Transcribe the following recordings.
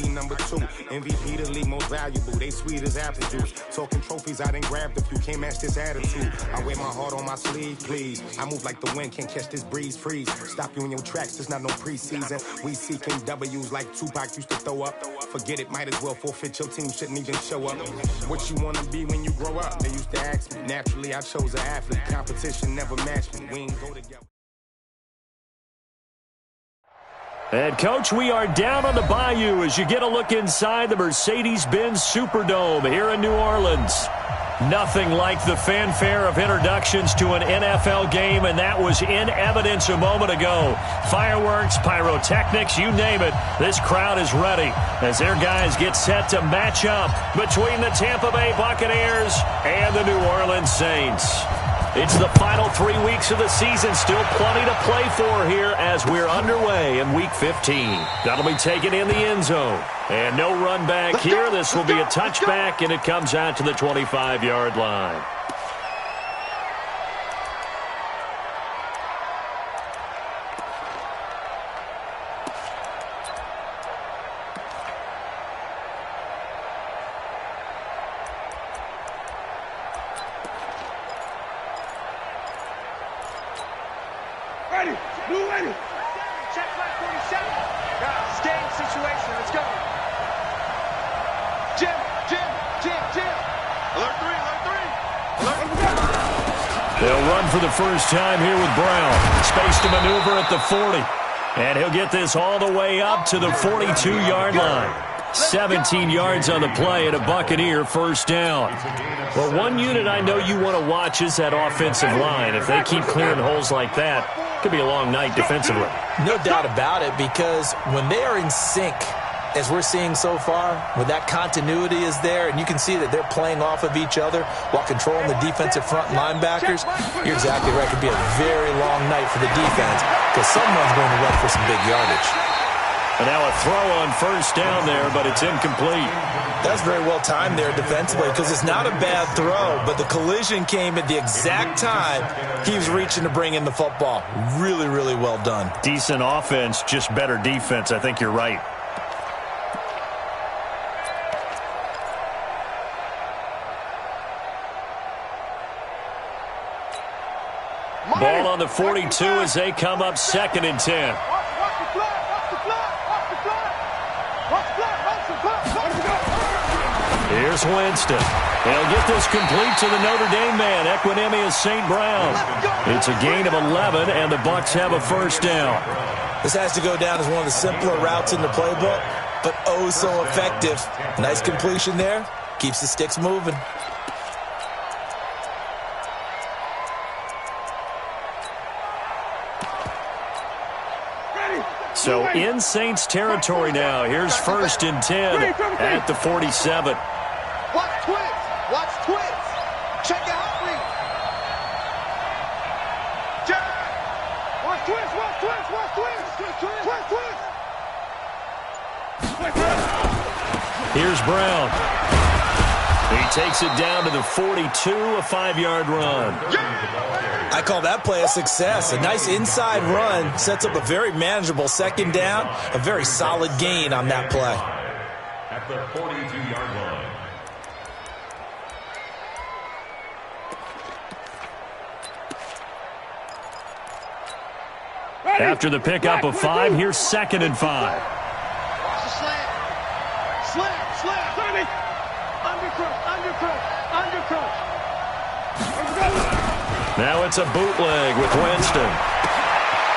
be number 2. MVP the league most valuable. They sweet as apple juice. Talking trophies, I done grabbed a few. Can't match this attitude. I wear my heart on my sleeve, please. I move like the wind, can't catch this breeze, freeze. Stop you in your tracks, there's not no preseason. We seeking W's like Tupac used to throw up. Forget it, might as well forfeit. Your team shouldn't even show up. What you wanna be when you grow up? They used to ask me. Naturally, I chose an athlete. Competition never matched me. We ain't go together. And, Coach, we are down on the bayou as you get a look inside the Mercedes-Benz Superdome here in New Orleans. Nothing like the fanfare of introductions to an NFL game, and that was in evidence a moment ago. Fireworks, pyrotechnics, you name it. This crowd is ready as their guys get set to match up between the Tampa Bay Buccaneers and the New Orleans Saints. It's the final 3 weeks of the season. Still plenty to play for here as we're underway in Week 15. That'll be taken in the end zone. And no run back here. This will be a touchback, and it comes out to the 25-yard line. Ready, blue ready. Check flag 47. Staying situation, let's go. Jim. Alert 3, alert 3. They'll run for the first time here with Brown. Space to maneuver at the 40. And he'll get this all the way up to the 42-yard line. 17 yards on the play and a Buccaneer first down. Well, one unit I know you want to watch is that offensive line. If they keep clearing holes like that, it could be a long night defensively. No doubt about it, because when they are in sync, as we're seeing so far, when that continuity is there, and you can see that they're playing off of each other while controlling the defensive front linebackers, you're exactly right. It could be a very long night for the defense because someone's going to run for some big yardage. And now a throw on first down there, but it's incomplete. That's very well timed there defensively because it's not a bad throw, but the collision came at the exact time he was reaching to bring in the football. Really, really well done. Decent offense, just better defense. I think you're right. Ball on the 42 as they come up 2nd and 10. Here's Winston. They'll get this complete to the Notre Dame man, Equinemius St. Brown. It's a gain of 11, and the Bucs have a first down. This has to go down as one of the simpler routes in the playbook, but oh so effective. Nice completion there. Keeps the sticks moving. So in Saints territory now. Here's 1st and 10 at the 47. Watch twins. Watch twins. Check out read. Watch twins. Watch twins. Watch twins. Here's Brown. He takes it down to the 42, a 5-yard run. I call that play a success. A nice inside run sets up a very manageable 2nd down. A very solid gain on that play. At the 42-yard line. After the pickup of 5, here's 2nd and 5. Watch the slant. Slant. Undercross. Now it's a bootleg with Winston.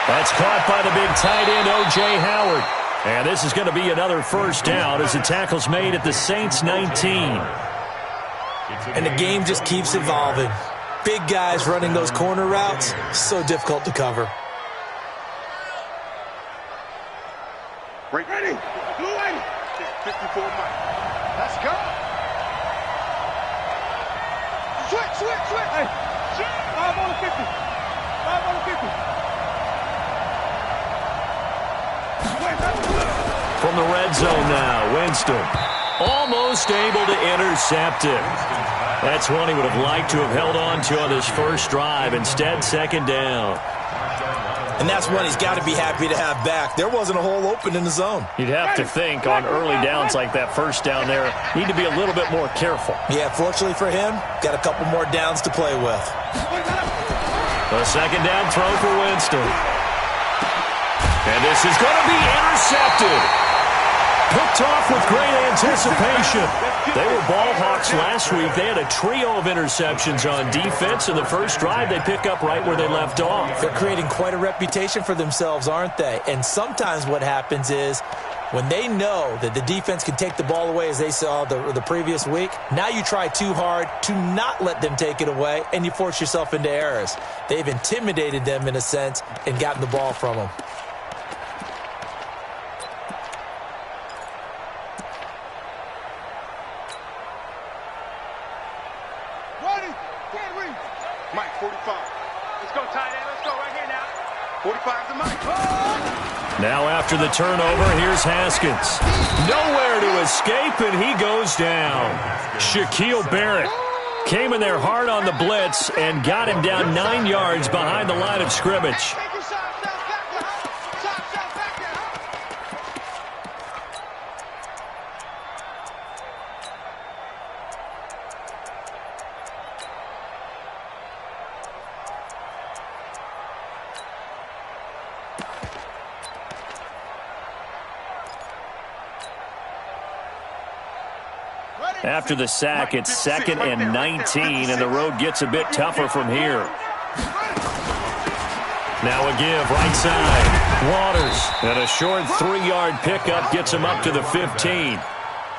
That's caught by the big tight end, O.J. Howard. And this is going to be another first down as the tackle's made at the Saints 19. And the game just keeps evolving. Big guys running those corner routes, so difficult to cover. Ready. Blue 54 Mike. Let's go. Switch. Hey. 5 on the 50. 5 on the 50. From the red zone now, Winston almost able to intercept it. That's one he would have liked to have held on to on this first drive. Instead, 2nd down. And that's one he's got to be happy to have back. There wasn't a hole open in the zone. You'd have to think on early downs like that first down there, need to be a little bit more careful. Yeah, fortunately for him, got a couple more downs to play with. The second down throw for Winston. And this is going to be intercepted. Picked off with great anticipation. They were ball hawks last week. They had a trio of interceptions on defense. In the first drive, they pick up right where they left off. They're creating quite a reputation for themselves, aren't they? And sometimes what happens is when they know that the defense can take the ball away, as they saw the previous week, now you try too hard to not let them take it away, and you force yourself into errors. They've intimidated them in a sense and gotten the ball from them. Mike, 45. Let's go, tight end. Let's go right here now. 45 to Mike. Now after the turnover, here's Haskins. Nowhere to escape, and he goes down. Shaquille Barrett came in there hard on the blitz and got him down 9 yards behind the line of scrimmage. After the sack, it's 2nd and 19, and the road gets a bit tougher from here. Now a give, right side. Waters, and a short 3-yard pickup gets him up to the 15.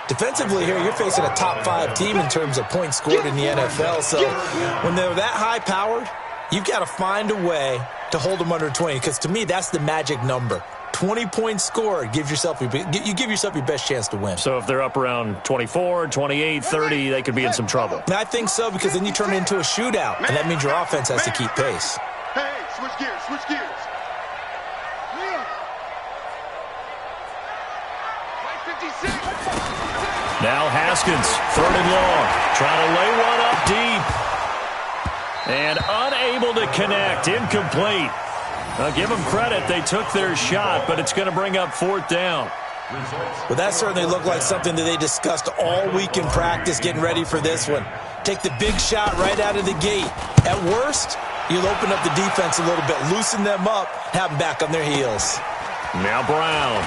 Defensively here, you're facing a top 5 team in terms of points scored in the NFL, so when they're that high-powered, you've got to find a way to hold them under 20, because to me, that's the magic number. 20 points scored, you give yourself your best chance to win. So if they're up around 24, 28, 30, they could be in some trouble. And I think so, because then you turn it into a shootout, and that means your offense has to keep pace. Hey, switch gears, switch gears. Now Haskins, 3rd and long, trying to lay one up deep. And unable to connect, incomplete. I'll give them credit. They took their shot, but it's going to bring up 4th down. Well, that certainly looked like something that they discussed all week in practice getting ready for this one. Take the big shot right out of the gate. At worst, you'll open up the defense a little bit, loosen them up, have them back on their heels. Now Brown.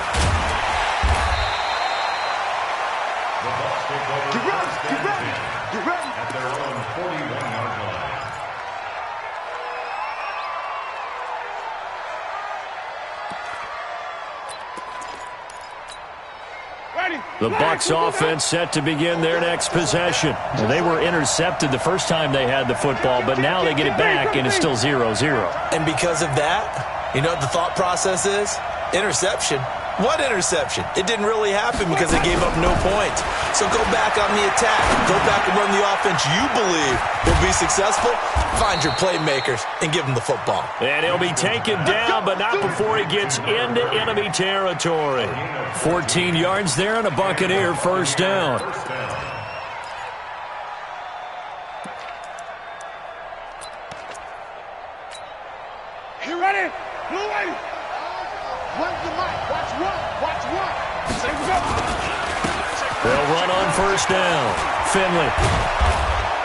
Get ready, get ready, get ready. At their own 41-yard line. The Bucs offense set to begin their next possession. They were intercepted the first time they had the football, but now they get it back, and it's still 0-0. And because of that, you know what the thought process is? Interception. What interception? It didn't really happen because they gave up no points. So go back on the attack. Go back and run the offense you believe will be successful. Find your playmakers and give them the football. And he'll be taken down, but not before he gets into enemy territory. 14 yards there and a Buccaneer first down. You ready? Blue ready. Where's the mic? Watch one. Watch one. They'll run on first down. Finley.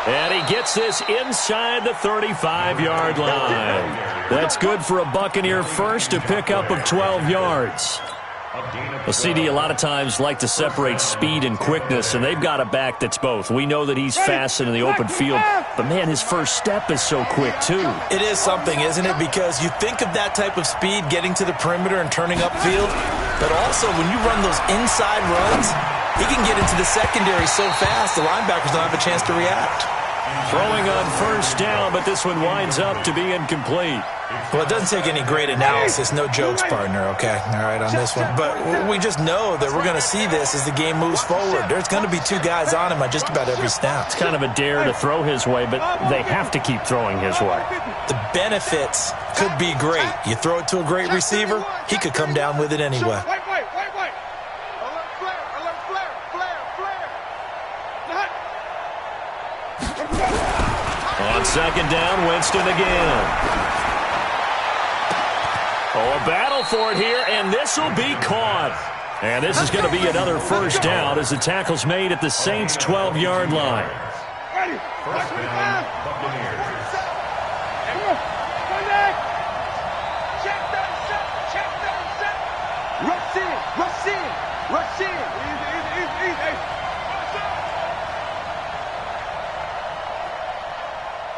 And he gets this inside the 35-yard line. That's good for a Buccaneer first, to pick up of 12 yards. Well, CD, a lot of times like to separate speed and quickness, and they've got a back that's both. We know that he's fast in the open field, but, man, his first step is so quick, too. It is something, isn't it? Because you think of that type of speed getting to the perimeter and turning upfield, but also when you run those inside runs, he can get into the secondary so fast the linebackers don't have a chance to react. Throwing on first down, but this one winds up to be incomplete. Well, it doesn't take any great analysis. No jokes, partner, okay? All right, on this one. But we just know that we're going to see this as the game moves forward. There's going to be 2 guys on him on just about every snap. It's kind of a dare to throw his way, but they have to keep throwing his way. The benefits could be great. You throw it to a great receiver, he could come down with it anyway. Wait. Alert flare. On second down, Winston again. Oh, a battle for it here, and this will be caught. And this is going to be another first down as the tackle's made at the Saints' 12-yard line. Ready. First down, Buccaneers. Rush in. Easy.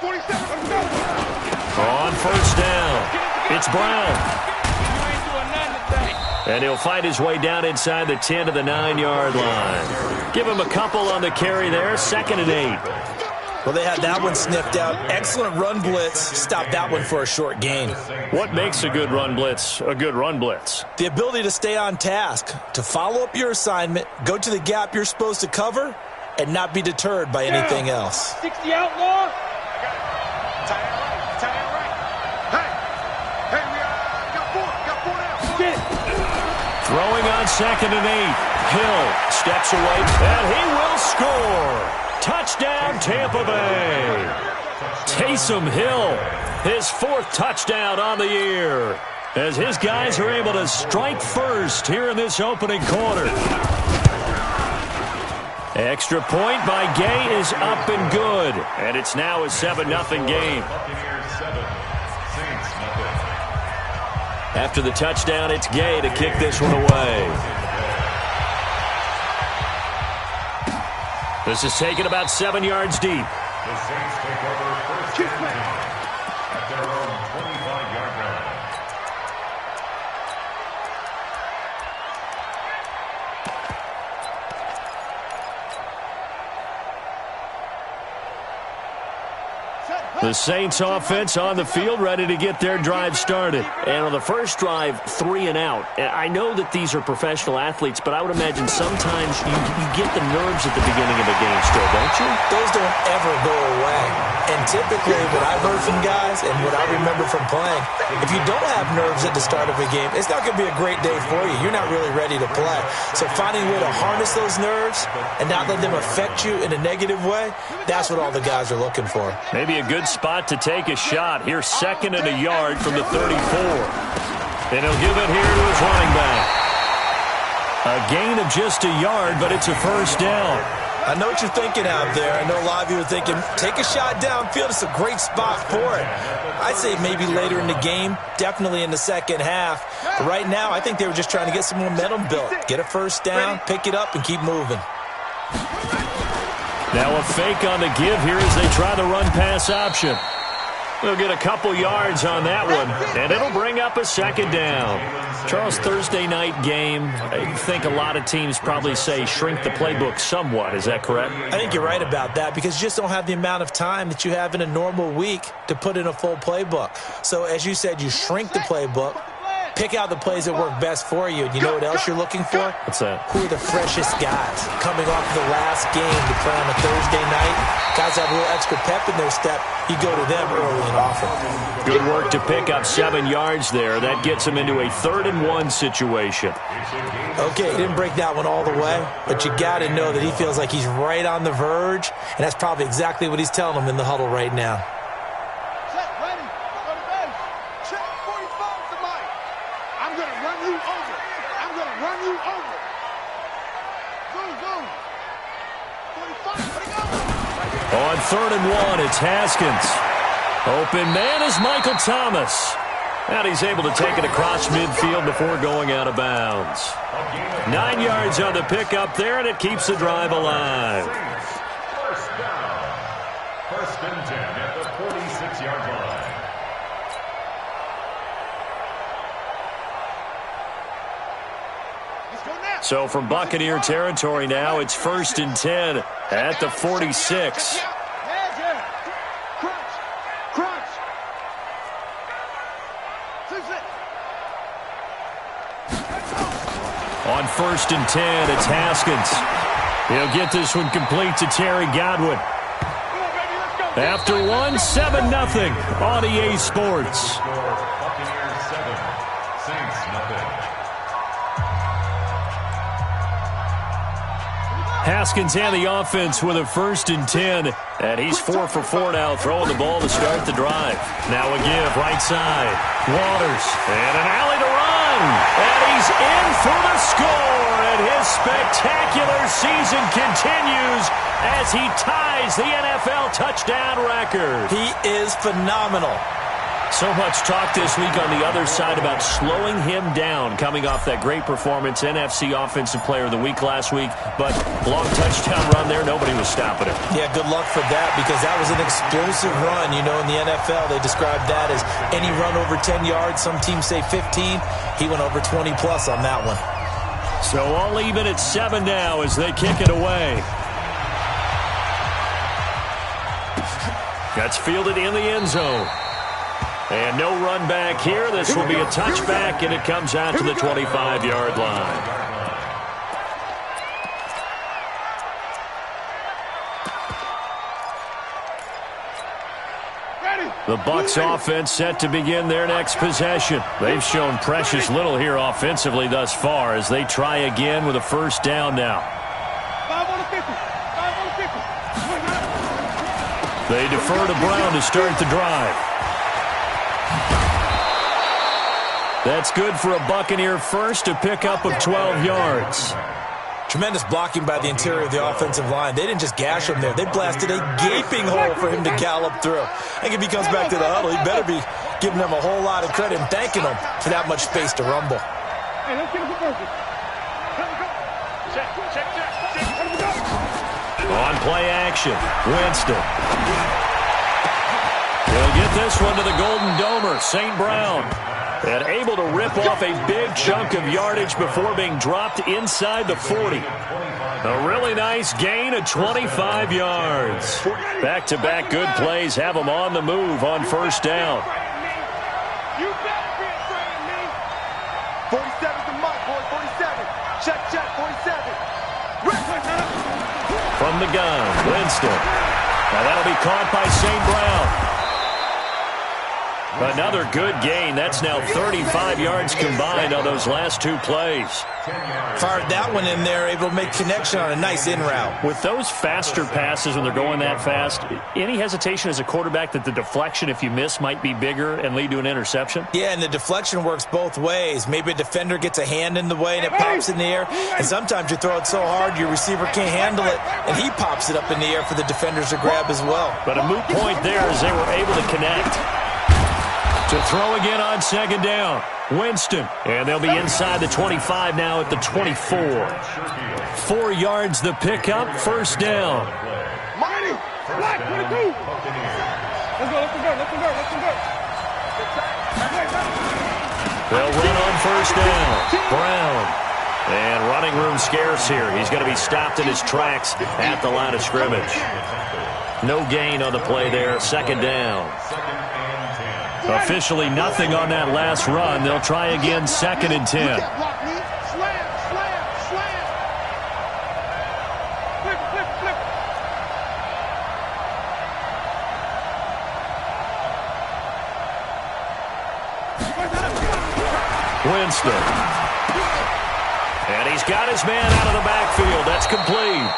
47, let's go. On first down, it's Brown. And he'll fight his way down inside the 10 to the 9-yard line. Give him a couple on the carry there, 2nd and 8. Well, they had that one sniffed out. Excellent run blitz. Stopped that one for a short gain. What makes a good run blitz a good run blitz? The ability to stay on task, to follow up your assignment, go to the gap you're supposed to cover, and not be deterred by anything else. 60 outlaw. Tie it right. Hey, we got four now. Get. Throwing on 2nd and 8. Hill steps away, and he will score. Touchdown, Tampa Bay. Taysom Hill, his 4th touchdown on the year, as his guys are able to strike first here in this opening quarter. Extra point by Gay is up and good, and it's now a 7-0 game. After the touchdown, it's Gay to kick this one away. This is taken about 7 yards deep. The Saints take over first and 10 at their own 25-yard line. The Saints offense on the field, ready to get their drive started. And on the first drive, 3 and out. I know that these are professional athletes, but I would imagine sometimes you get the nerves at the beginning of a game still, don't you? Those don't ever go away. And typically what I've heard from guys and what I remember from playing, if you don't have nerves at the start of a game, it's not going to be a great day for you. You're not really ready to play. So finding a way to harness those nerves and not let them affect you in a negative way, that's what all the guys are looking for. Maybe a good spot to take a shot. Here's 2nd and a yard from the 34. And he'll give it here to his running back. A gain of just a yard, but it's a first down. I know what you're thinking out there. I know a lot of you are thinking, take a shot downfield. It's a great spot for it. I'd say maybe later in the game, definitely in the second half. But right now, I think they were just trying to get some momentum built. Get a first down, pick it up, and keep moving. Now a fake on the give here as they try the run-pass option. They'll get a couple yards on that one, and it'll bring up a 2nd down. Charles, Thursday night game, I think a lot of teams probably say shrink the playbook somewhat. Is that correct? I think you're right about that because you just don't have the amount of time that you have in a normal week to put in a full playbook. So as you said, you shrink the playbook. Pick out the plays that work best for you. You know what else you're looking for? What's that? Who are the freshest guys coming off the last game to play on a Thursday night? Guys have a little extra pep in their step. You go to them early and often. Good work to pick up 7 yards there. That gets him into a 3rd and 1 situation. Okay, he didn't break that one all the way, but you got to know that he feels like he's right on the verge, and that's probably exactly what he's telling them in the huddle right now. On 3rd and 1, it's Haskins. Open man is Michael Thomas. And he's able to take it across midfield before going out of bounds. 9 yards on the pickup there, and it keeps the drive alive. First down. 1st and 10 at the 46-yard line. So from Buccaneer territory now, it's 1st and 10 at the 46. On 1st and 10, it's Haskins. He'll get this one complete to Terry Godwin. After one, 7-0 on EA Sports. Buccaneers 7, Saints 0. Haskins and the offense with a 1st and 10. And he's 4 for 4 now, throwing the ball to start the drive. Now a give, right side. Waters, and an alley to run. And he's in for the score. And his spectacular season continues as he ties the NFL touchdown record. He is phenomenal. So much talk this week on the other side about slowing him down coming off that great performance, NFC Offensive Player of the Week last week. But long touchdown run there, nobody was stopping him. Yeah, good luck for that because that was an explosive run. You know, in the NFL, they describe that as any run over 10 yards. Some teams say 15. He went over 20-plus on that one. So all even at 7 now as they kick it away. That's fielded in the end zone. And no run back here. This will be a touchback, and it comes out to the 25-yard line. The Bucs offense set to begin their next possession. They've shown precious little here offensively thus far as they try again with a 1st down now. 5 on the 50. 5 on the 50. They defer to Brown to start the drive. That's good for a Buccaneer 1st, a pickup of 12 yards. Tremendous blocking by the interior of the offensive line. They didn't just gash him there. They blasted a gaping hole for him to gallop through. I think if he comes back to the huddle, he better be giving them a whole lot of credit and thanking them for that much space to rumble. Hey, let's get him for purpose. Let me go. Check. Let me go. On play action, Winston. He'll get this one to the Golden Domer, St. Brown. And able to rip off a big chunk of yardage before being dropped inside the 40. A really nice gain of 25 yards. Back-to-back good plays have them on the move on 1st down. You better be afraid of me. 47's the mark, boy. 47. Check, 47. From the gun, Winston. Now that'll be caught by St. Brown. Another good gain. That's now 35 yards combined on those last 2 plays. Fired that one in there, able to make connection on a nice in route. With those faster passes when they're going that fast, any hesitation as a quarterback that the deflection, if you miss, might be bigger and lead to an interception? Yeah, and the deflection works both ways. Maybe a defender gets a hand in the way and it pops in the air, and sometimes you throw it so hard your receiver can't handle it, and he pops it up in the air for the defenders to grab as well. But a moot point there as they were able to connect. To throw again on 2nd down. Winston. And they'll be inside the 25 now at the 24. 4 yards the pickup, 1st down. Marty, black, 22. Let's go. They'll run on 1st down. Brown. And running room scarce here. He's going to be stopped in his tracks at the line of scrimmage. No gain on the play there, 2nd down. Officially nothing on that last run. They'll try again, 2nd and 10. Slam. Flip. Winston. And he's got his man out of the backfield. That's complete.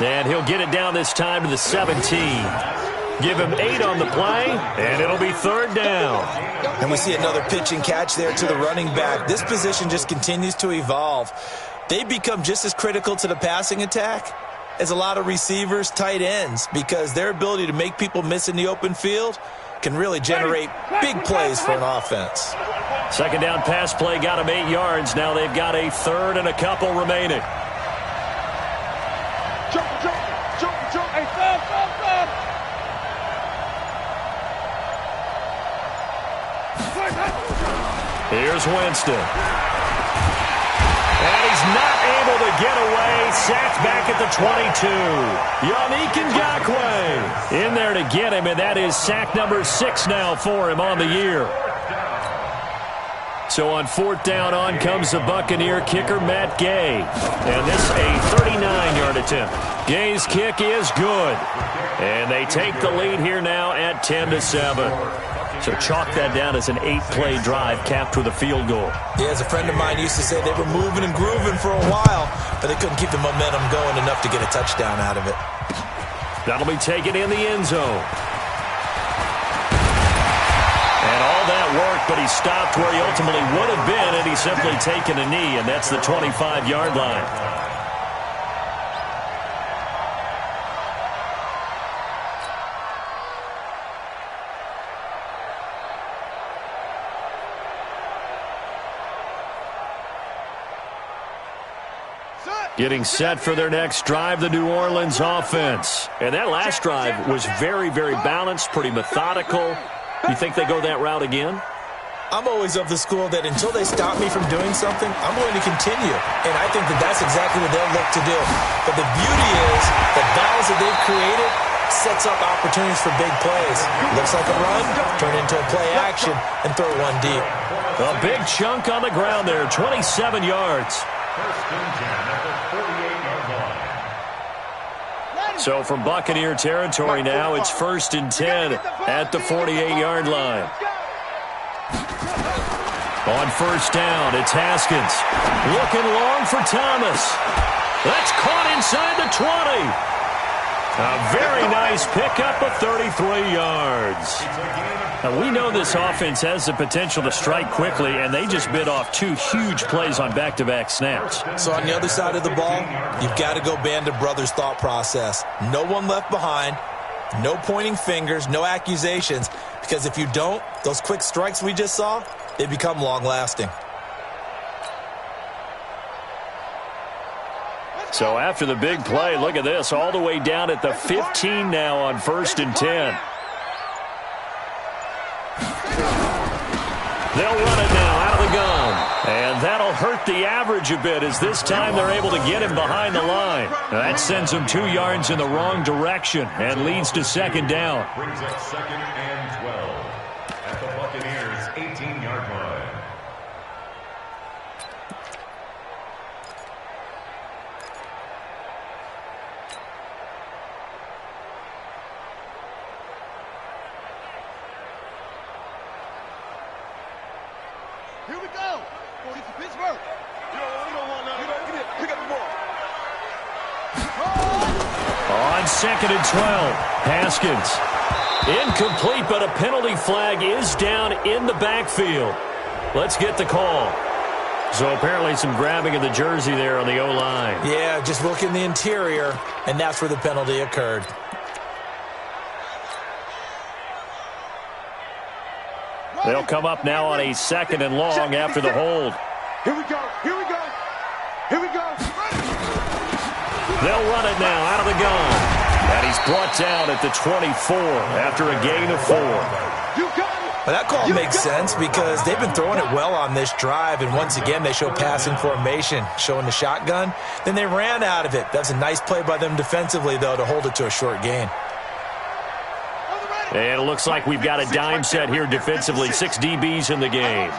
And he'll get it down this time to the 17. Give him 8 on the play, and it'll be 3rd down. And we see another pitch and catch there to the running back. This position just continues to evolve. They become just as critical to the passing attack as a lot of receivers, tight ends, because their ability to make people miss in the open field can really generate big plays for an offense. 2nd down pass play got him 8 yards. Now they've got a 3rd and a couple remaining. Jump. Hey, stop. Here's Winston. And he's not able to get away. Sacked back at the 22. Yannick Ngakoue in there to get him, and that is sack number 6 now for him on the year. So on 4th down, on comes the Buccaneer kicker, Matt Gay. And this a 39-yard attempt. Gay's kick is good. And they take the lead here now at 10-7. So chalk that down as an 8-play drive capped with a field goal. Yeah, as a friend of mine used to say, they were moving and grooving for a while, but they couldn't keep the momentum going enough to get a touchdown out of it. That'll be taken in the end zone. And all that work, but he stopped where he ultimately would have been had he simply taken a knee, and that's the 25-yard line. Getting set for their next drive, the New Orleans offense. And that last drive was very, very balanced, pretty methodical. You think they go that route again? I'm always of the school that until they stop me from doing something, I'm going to continue. And I think that that's exactly what they'll look to do. But the beauty is the balance that they've created sets up opportunities for big plays. Looks like a run, turn into a play action, and throw one deep. A big chunk on the ground there, 27 yards. First and 10 at the 48-yard line. So from Buccaneer territory now, it's 1st and 10 at the 48-yard line. On first down, it's Haskins. Looking long for Thomas. That's caught inside the 20. A very nice pickup of 33 yards. Now, we know this offense has the potential to strike quickly, and they just bit off 2 huge plays on back-to-back snaps. So on the other side of the ball, you've got to go band of brothers thought process. No one left behind, no pointing fingers, no accusations, because if you don't, those quick strikes we just saw, they become long-lasting. So after the big play, look at this, all the way down at the 15 now on 1st and 10. They'll run it now out of the gun. And that'll hurt the average a bit as this time they're able to get him behind the line. That sends him 2 yards in the wrong direction and leads to 2nd down. Brings up 2nd and 12 at the Buccaneers' 18-yard line. Here we go. Get to Pittsburgh. You don't want nothing. Get it. Pick up the ball. On 2nd and 12, Haskins. Incomplete, but a penalty flag is down in the backfield. Let's get the call. So apparently some grabbing of the jersey there on the O-line. Yeah, just look in the interior, and that's where the penalty occurred. They'll come up now on a 2nd and long after the hold. Here we go. Here we go. Here we go. They'll run it now out of the gun. And he's brought down at the 24 after a gain of 4. You got it. Well, that call makes sense because they've been throwing it well on this drive, and once again they show passing formation, showing the shotgun. Then they ran out of it. That's a nice play by them defensively, though, to hold it to a short gain. And it looks like we've got a dime set here defensively. 6 DBs in the game.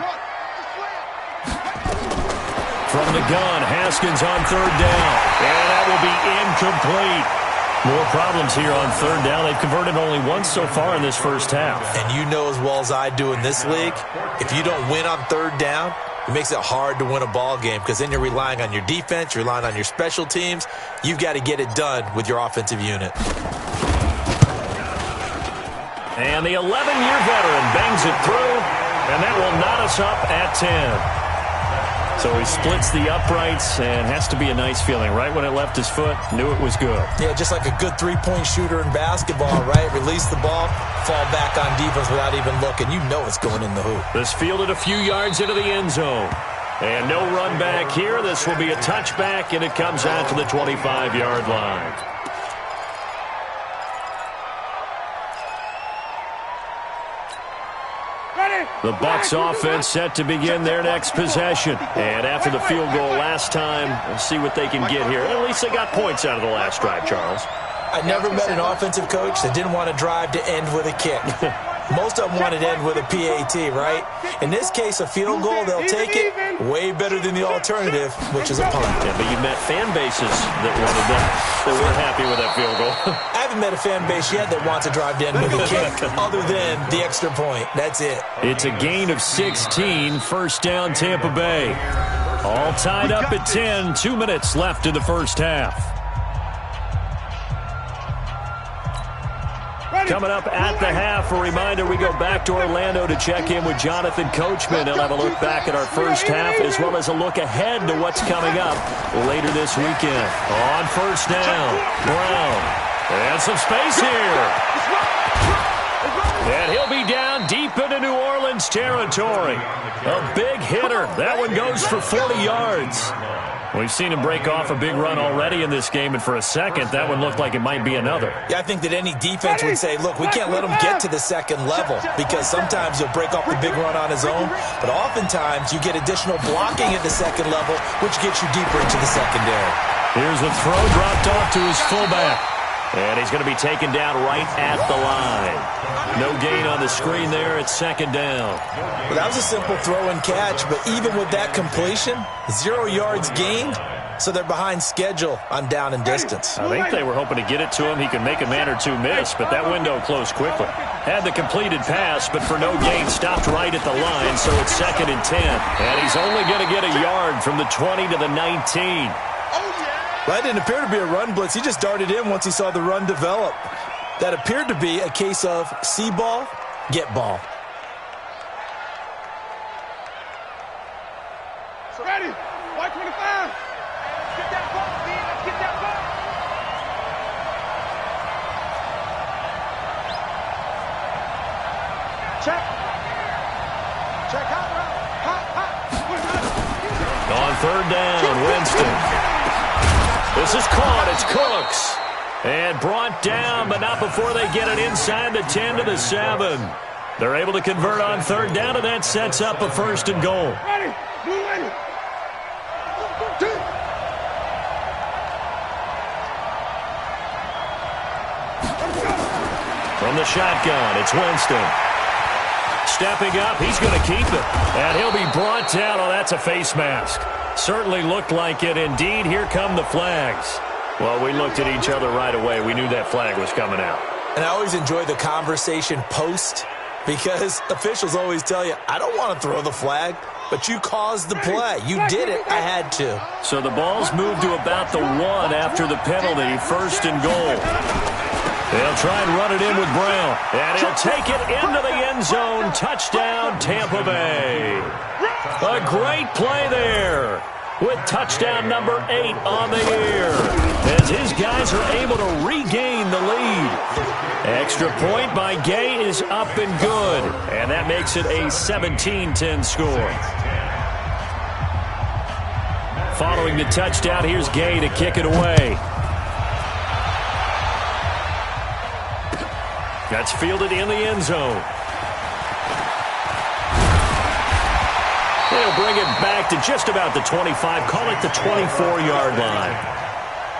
From the gun, Haskins on 3rd down. And that will be incomplete. More problems here on 3rd down. They've converted only once so far in this first half. And you know as well as I do in this league, if you don't win on 3rd down, it makes it hard to win a ball game because then you're relying on your defense, you're relying on your special teams. You've got to get it done with your offensive unit. And the 11-year veteran bangs it through, and that will knot us up at 10. So he splits the uprights, and has to be a nice feeling. Right when it left his foot, knew it was good. Yeah, just like a good three-point shooter in basketball, right? Release the ball, fall back on defense without even looking. You know it's going in the hoop. This fielded a few yards into the end zone. And no run back here. This will be a touchback, and it comes out to the 25-yard line. The Bucs offense set to begin their next possession. And after the field goal last time, we'll see what they can get here. At least they got points out of the last drive, Charles. I never met an offensive coach that didn't want to drive to end with a kick. Most of them want to end with a PAT, right? In this case, a field goal, they'll take it way better than the alternative, which is a punt. Yeah, but you met fan bases that wanted that, that weren't happy with that field goal. I have haven't met a fan base yet that wants to drive to end with a kick other than the extra point. That's it. It's a gain of 16, first down Tampa Bay. All tied up at 10, 2 minutes left in the first half. Coming up at the half, a reminder, we go back to Orlando to check in with Jonathan Coachman. He'll have a look back at our first half as well as a look ahead to what's coming up later this weekend. On first down, Brown. And some space here. And he'll be down deep into New Orleans territory. A big hitter. That one goes for 40 yards. We've seen him break off a big run already in this game, and for a second, that one looked like it might be another. Yeah, I think that any defense would say, look, we can't let him get to the second level because sometimes he'll break off the big run on his own, but oftentimes you get additional blocking at the second level, which gets you deeper into the secondary. Here's a throw dropped off to his fullback. And he's going to be taken down right at the line. No gain on the screen there. It's second down. Well, that was a simple throw and catch, but even with that completion, 0 yards gained, so they're behind schedule on down and distance. I think they were hoping to get it to him. He could make a man or two miss, but that window closed quickly. Had the completed pass, but for no gain, stopped right at the line, so it's second and 10. And he's only going to get a yard from the 20 to the 19. Well, that didn't appear to be a run blitz. He just darted in once he saw the run develop. That appeared to be a case of see ball, get ball. Ready. White 25. Get that ball, man. Let's get that ball. Check. Check out. On third down, Winston. This is caught. It's Cooks. And brought down, but not before they get it inside the 10 to the 7. They're able to convert on third down, and that sets up a first and goal. Ready. Move ready. From the shotgun, it's Winston. Stepping up, he's going to keep it. And he'll be brought down. Oh, that's a face mask. Certainly looked like it. Indeed, here come the flags. Well, we looked at each other right away. We knew that flag was coming out. And I always enjoy the conversation post because officials always tell you, I don't want to throw the flag, but you caused the play. You did it. I had to. So the ball's moved to about the 1 after the penalty. First and goal. They'll try and run it in with Brown. And he'll take it into the end zone. Touchdown, Tampa Bay. A great play there with touchdown number 8 on the year as his guys are able to regain the lead. Extra point by Gay is up and good, and that makes it a 17-10 score. Following the touchdown, here's Gay to kick it away. That's fielded in the end zone. They'll bring it back to just about the 25. Call it the 24-yard line.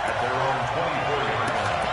At their own 24-yard line.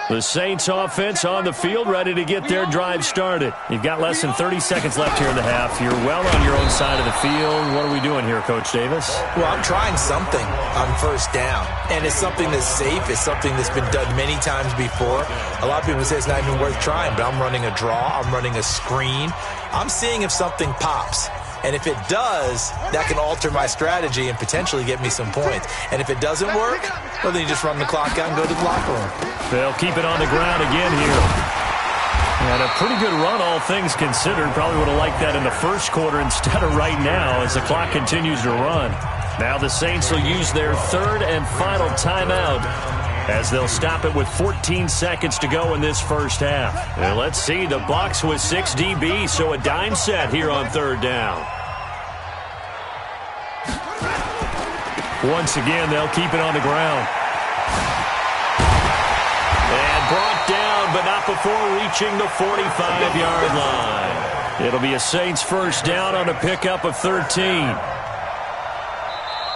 The Saints offense on the field, ready to get their drive started. You've got less than 30 seconds left here in the half. You're well on your own side of the field. What are we doing here, Coach Davis? Well, I'm trying something on first down, and it's something that's safe. It's something that's been done many times before. A lot of people say it's not even worth trying, but I'm running a draw. I'm running a screen. I'm seeing if something pops. And if it does, that can alter my strategy and potentially get me some points. And if it doesn't work, well, then you just run the clock out and go to the locker room. They'll keep it on the ground again here. And a pretty good run, all things considered. Probably would have liked that in the first quarter instead of right now as the clock continues to run. Now the Saints will use their third and final timeout as they'll stop it with 14 seconds to go in this first half. And let's see, the Bucs with 6 DB, so a dime set here on third down. Once again, they'll keep it on the ground. And brought down, but not before reaching the 45-yard line. It'll be a Saints first down on a pickup of 13.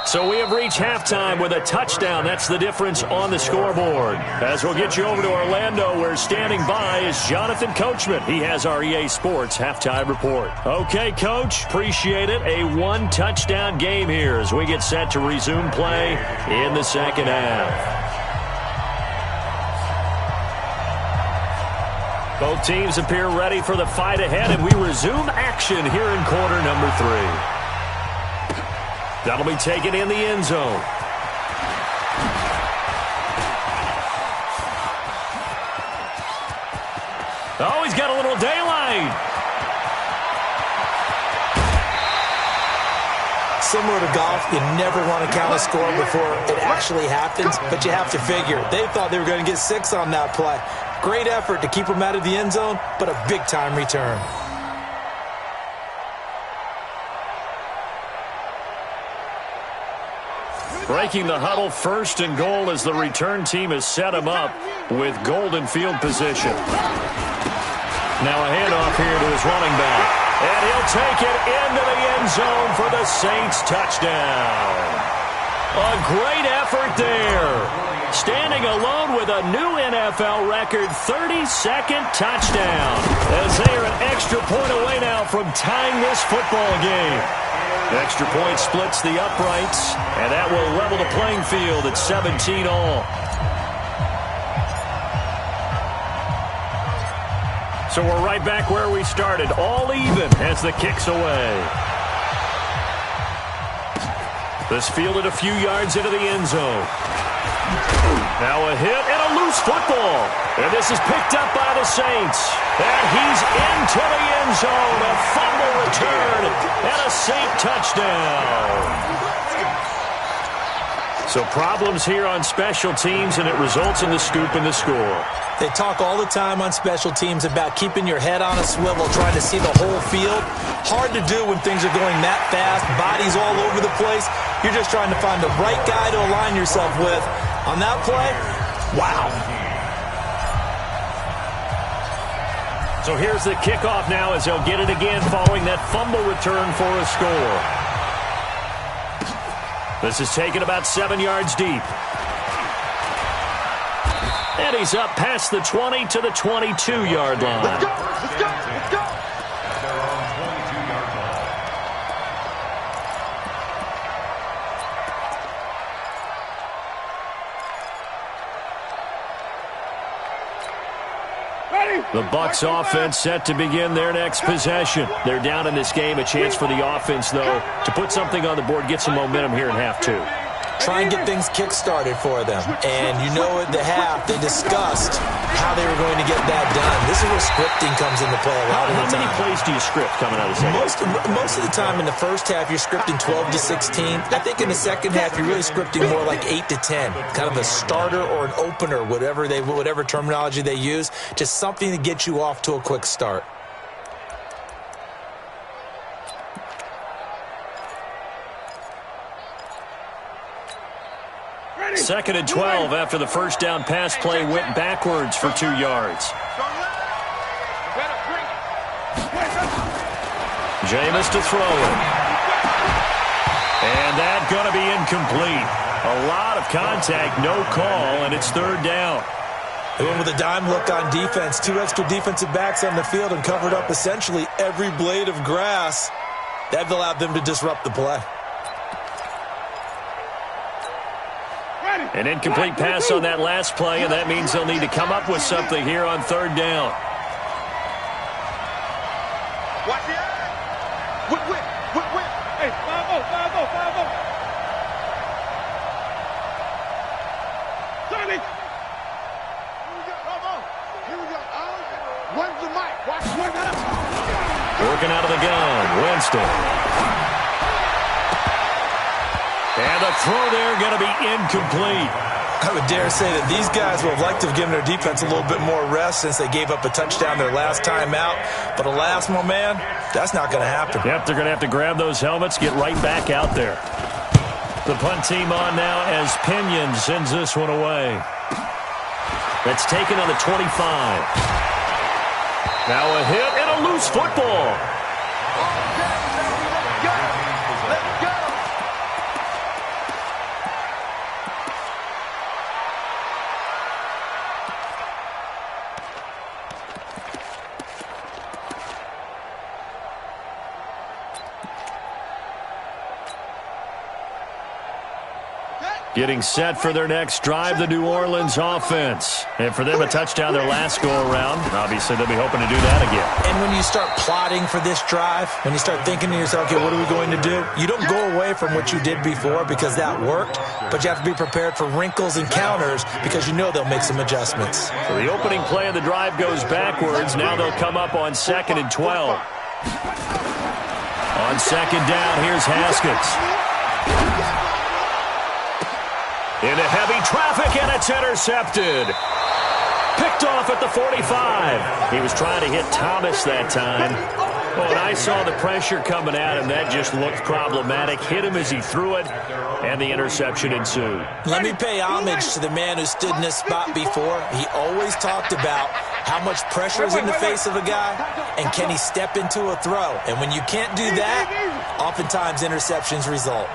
So we have reached halftime with a touchdown. That's the difference on the scoreboard. As we'll get you over to Orlando, where standing by is Jonathan Coachman. He has our EA Sports halftime report. Okay, Coach, appreciate it. A one-touchdown game here as we get set to resume play in the second half. Both teams appear ready for the fight ahead, and we resume action here in quarter number 3. That'll be taken in the end zone. Oh, he's got a little daylight. Similar to golf, you never want to count a score before it actually happens, but you have to figure. They thought they were going to get 6 on that play. Great effort to keep them out of the end zone, but a big-time return. Breaking the huddle, first and goal as the return team has set him up with golden field position. Now a handoff here to his running back. And he'll take it into the end zone for the Saints touchdown. A great effort there. Standing alone with a new NFL record 32nd touchdown. As they are an extra point away now from tying this football game. Extra point splits the uprights, and that will level the playing field at 17 all. So we're right back where we started, all even as the kick's away. This fielded a few yards into the end zone. Now a hit and a loose football. And this is picked up by the Saints. And he's into the end zone. A fumble return and a Saint touchdown. So problems here on special teams, and it results in the scoop and the score. They talk all the time on special teams about keeping your head on a swivel, trying to see the whole field. Hard to do when things are going that fast, bodies all over the place. You're just trying to find the right guy to align yourself with. On that play, wow. So here's the kickoff now as they'll get it again following that fumble return for a score. This is taken about 7 yards deep. And he's up past the 20 to the 22-yard line. Let's go, let's go, let's go. At their own 22-yard line. The Bucs offense set to begin their next possession. They're down in this game. A chance for the offense, though, to put something on the board, get some momentum here in half 2. Try and get things kick-started for them. And you know at the half, they discussed how they were going to get that done. This is where scripting comes into play a lot of the time. How many plays do you script coming out of the second? Most of the time in the first half, you're scripting 12 to 16. I think in the second half, you're really scripting more like 8 to 10. Kind of a starter or an opener, whatever terminology they use. Just something to get you off to a quick start. Second and 12 after the first down pass play went backwards for 2 yards. Jameis to throw it. And that's going to be incomplete. A lot of contact, no call, and it's third down. They went with a dime look on defense. 2 extra defensive backs on the field and covered up essentially every blade of grass. That allowed them to disrupt the play. An incomplete pass on that last play, and that means they'll need to come up with something here on third down. Watch it. Whip. Hey, 5-0. 30. Here we go. When's the mic? Watch it. Working out of the gun, Winston. And the throw there going to be incomplete. I would dare say that these guys would have liked to have given their defense a little bit more rest since they gave up a touchdown their last time out. But alas, my man, that's not going to happen. Yep, they're going to have to grab those helmets, get right back out there. The punt team on now as Pinion sends this one away. That's taken on the 25. Now a hit and a loose football. Getting set for their next drive, the New Orleans offense. And for them, a touchdown their last go-around. Obviously, they'll be hoping to do that again. And when you start plotting for this drive, when you start thinking to yourself, okay, what are we going to do? You don't go away from what you did before because that worked, but you have to be prepared for wrinkles and counters because you know they'll make some adjustments. So the opening play of the drive goes backwards. Now they'll come up on 2nd and 12. On 2nd down, here's Haskins. Into heavy traffic, and it's intercepted. Picked off at the 45. He was trying to hit Thomas that time. Oh, and I saw the pressure coming at him. That just looked problematic. Hit him as he threw it, and the interception ensued. Let me pay homage to the man who stood in this spot before. He always talked about how much pressure is in the face of a guy, and can he step into a throw. And when you can't do that, oftentimes interceptions result.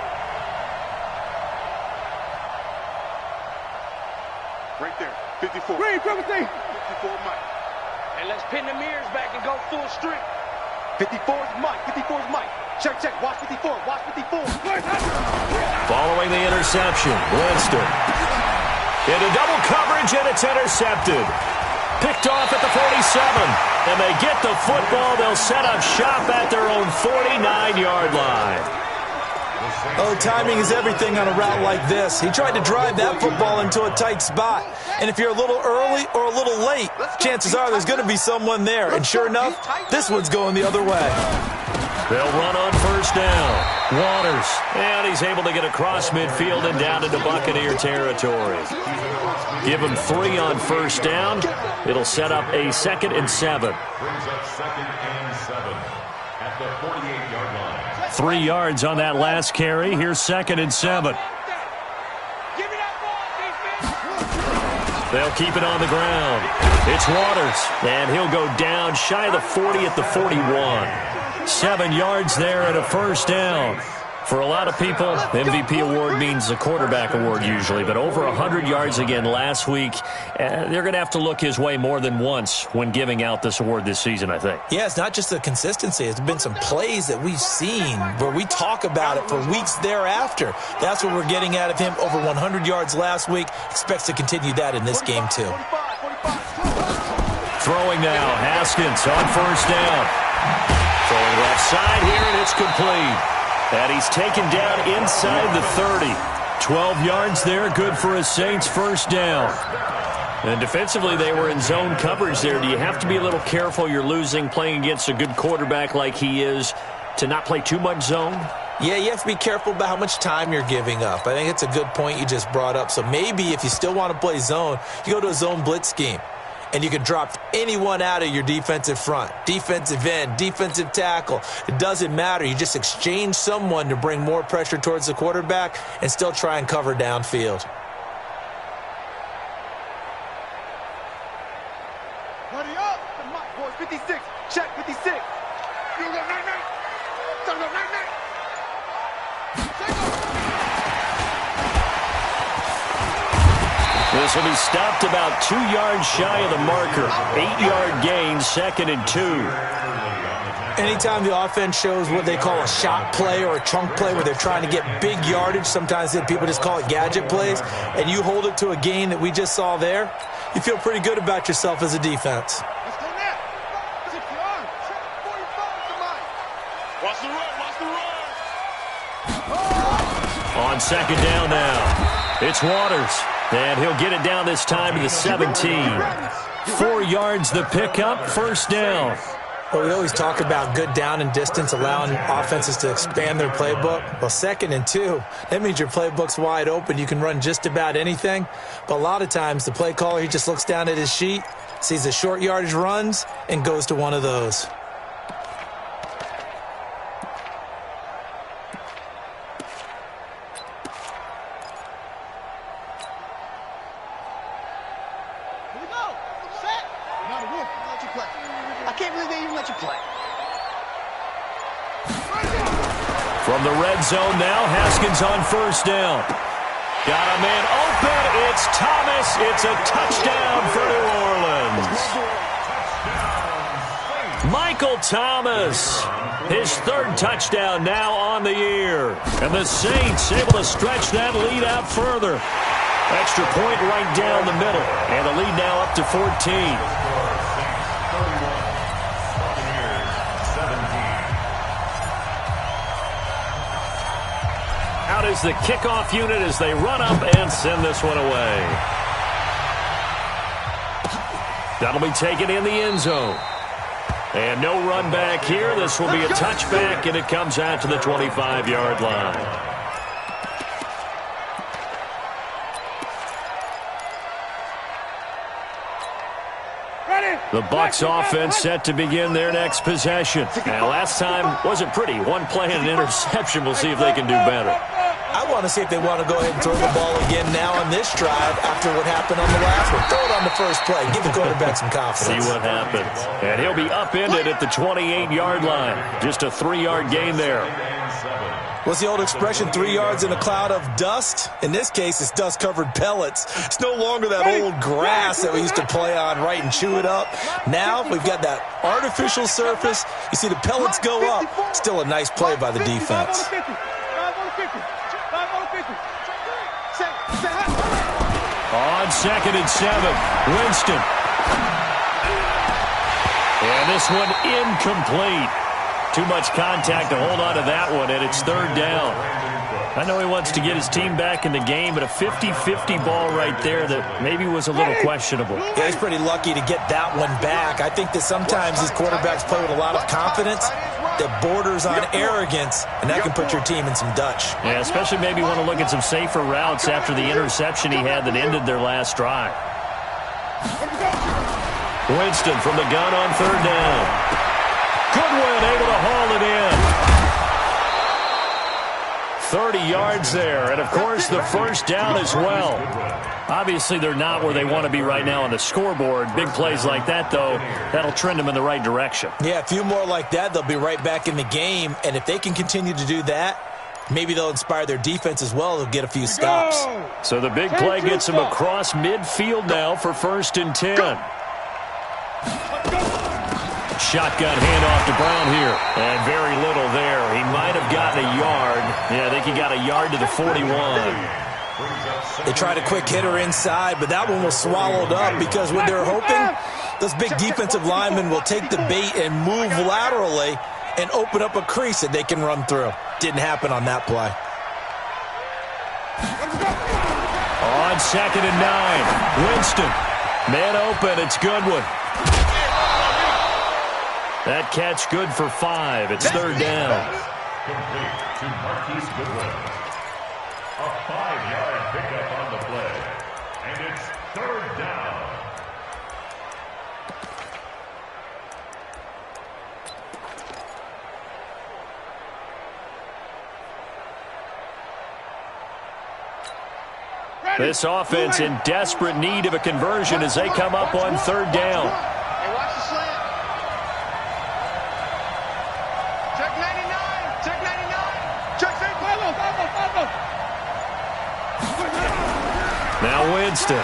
Right there, 54. Read, 54 Mike. And let's pin the mirrors back and go full streak. 54's Mike, 54's Mike. Check, check, watch 54, watch 54. Following the interception, Winston. Into double coverage, and it's intercepted. Picked off at the 47. And they get the football. They'll set up shop at their own 49-yard line. Oh, timing is everything on a route like this. He tried to drive that football into a tight spot. And if you're a little early or a little late, chances are there's going to be someone there. And sure enough, this one's going the other way. They'll run on 1st down. Waters. And he's able to get across midfield and down into Buccaneer territory. Give him 3 on 1st down. It'll set up a 2nd and 7. Brings up 2nd and 7 at the 48-yard line. 3 yards on that last carry. Here's 2nd and 7. They'll keep it on the ground. It's Waters, and he'll go down shy of the 40 at the 41. 7 yards there and a 1st down. For a lot of people, the MVP award means the quarterback award usually, but over 100 yards again last week. They're going to have to look his way more than once when giving out this award this season, I think. Yeah, it's not just the consistency. It's been some plays that we've seen where we talk about it for weeks thereafter. That's what we're getting out of him. Over 100 yards last week. Expects to continue that in this game, too. Throwing now, Haskins on 1st down. Throwing left side here, and it's complete. And he's taken down inside the 30. 12 yards there, good for a Saints 1st down. And defensively, they were in zone coverage there. Do you have to be a little careful? You're losing, playing against a good quarterback like he is, to not play too much zone? Yeah, you have to be careful about how much time you're giving up. I think it's a good point you just brought up. So maybe if you still want to play zone, you go to a zone blitz scheme. And you can drop anyone out of your defensive front, defensive end, defensive tackle. It doesn't matter. You just exchange someone to bring more pressure towards the quarterback and still try and cover downfield. Buddy up. The Mike, boys, 56. Check, 56. You go, night. Son, go, night. This will be stopped about 2 yards shy of the marker. 8-yard gain, 2nd and 2. Anytime the offense shows what they call a shot play or a chunk play where they're trying to get big yardage, sometimes people just call it gadget plays, and you hold it to a gain that we just saw there, you feel pretty good about yourself as a defense. Let's go now. 6 yards. 45. Watch the run. On 2nd down now, it's Waters. And he'll get it down this time to the 17. 4 yards the pickup, 1st down. Well, we always talk about good down and distance, allowing offenses to expand their playbook. Well, 2nd and 2, that means your playbook's wide open. You can run just about anything. But a lot of times, the play caller, he just looks down at his sheet, sees the short yardage runs, and goes to one of those. From the red zone now, Haskins on 1st down. Got a man open. It's Thomas. It's a touchdown for New Orleans. Michael Thomas His third touchdown now on the year. And the Saints able to stretch that lead out further. Extra point right down the middle. And the lead now up to 14. Out is the kickoff unit as they run up and send this one away. That'll be taken in the end zone. And no run back here. This will be a touchback, and it comes out to the 25-yard line. The Bucs offense set to begin their next possession. And last time wasn't pretty. One play and an interception. We'll see if they can do better. I want to see if they want to go ahead and throw the ball again now on this drive after what happened on the last one. Throw it on the first play. Give the quarterback some confidence. See what happens. And he'll be upended at the 28-yard line. Just a 3-yard gain there. What's the old expression, 3 yards in a cloud of dust? In this case, it's dust-covered pellets. It's no longer that old grass that we used to play on, right, and chew it up. Now we've got that artificial surface. You see the pellets go up. Still a nice play by the defense. On 2nd and 7, Winston. And this one incomplete. Too much contact to hold on to that one, and it's 3rd down. I know he wants to get his team back in the game, but a 50-50 ball right there that maybe was a little questionable. Yeah, he's pretty lucky to get that one back. I think that sometimes these quarterbacks play with a lot of confidence that borders on arrogance, and that can put your team in some Dutch. Yeah, especially maybe want to look at some safer routes after the interception he had that ended their last drive. Winston from the gun on 3rd down. Goodwin able to haul it in. 30 yards there, and of course the first down as well. Obviously they're not where they want to be right now on the scoreboard. Big plays like that, though, that'll trend them in the right direction. Yeah, a few more like that, they'll be right back in the game, and if they can continue to do that, maybe they'll inspire their defense as well. They'll get a few stops. So the big play gets them across midfield now for 1st and 10. Shotgun handoff to Brown here. And very little there. He might have gotten a yard. Yeah, I think he got a yard to the 41. They tried a quick hitter inside, but that one was swallowed up because what they're hoping, those big defensive linemen will take the bait and move laterally and open up a crease that they can run through. Didn't happen on that play. On 2nd and 9, Winston. Man open, it's Goodwin. That catch good for 5. It's 3rd down. Complete to Marquise Goodwin. A 5-yard pickup on the play. And it's 3rd down. This offense in desperate need of a conversion as they come up on 3rd down. Hey, watch the slant. Check 99. Check 99. Check 6. Follow. Now Winston.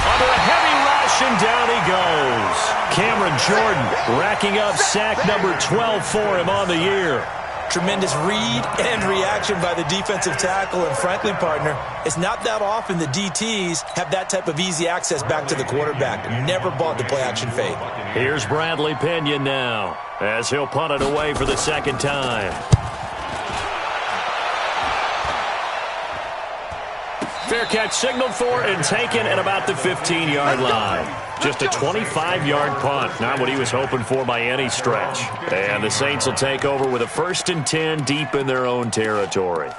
Under a heavy rush, and down he goes. Cameron Jordan racking up sack number 12 for him on the year. Tremendous read and reaction by the defensive tackle. And frankly, partner, it's not that often the DTs have that type of easy access back to the quarterback. Never bought the play-action fade. Here's Bradley Pinion now as he'll punt it away for the 2nd time. Fair catch signaled for and taken at about the 15-yard line. Just a 25-yard punt, not what he was hoping for by any stretch. And the Saints will take over with a 1st and 10 deep in their own territory.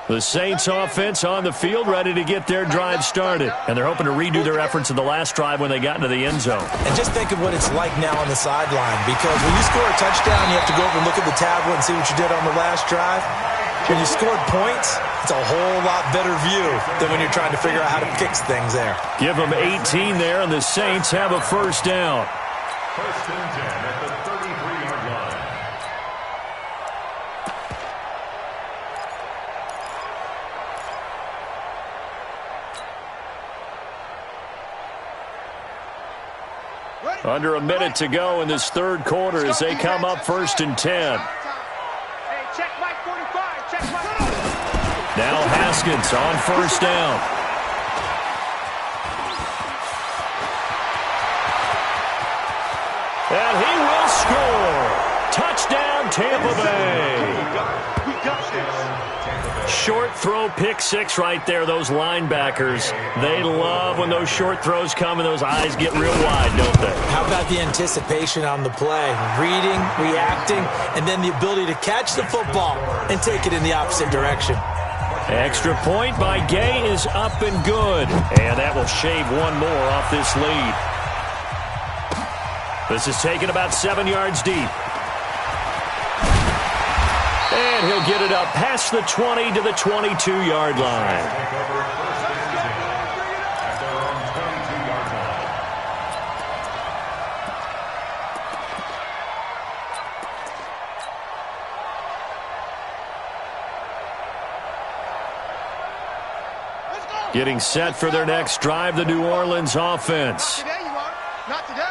The Saints offense on the field ready to get their drive started. And they're hoping to redo their efforts in the last drive when they got into the end zone. And just think of what it's like now on the sideline, because when you score a touchdown, you have to go over and look at the tablet and see what you did on the last drive. When you scored points, it's a whole lot better view than when you're trying to figure out how to fix things there. Give them 18 there, and the Saints have a 1st down. First and 10 at the 33-yard line. Under a minute to go in this third quarter as they come up first and 10. Hey, check Mike 45. Check Mike. Now Haskins on first down. And he will score. Touchdown, Tampa Bay. We got this. Short throw, pick six right there. Those linebackers, they love when those short throws come and those eyes get real wide, don't they? How about the anticipation on the play? Reading, reacting, and then the ability to catch the football and take it in the opposite direction. Extra point by Gay is up and good. And that will shave one more off this lead. This is taken about 7 yards deep. And he'll get it up past the 20 to the 22-yard line. Getting set for their next drive, the New Orleans offense. Today you are. Not today.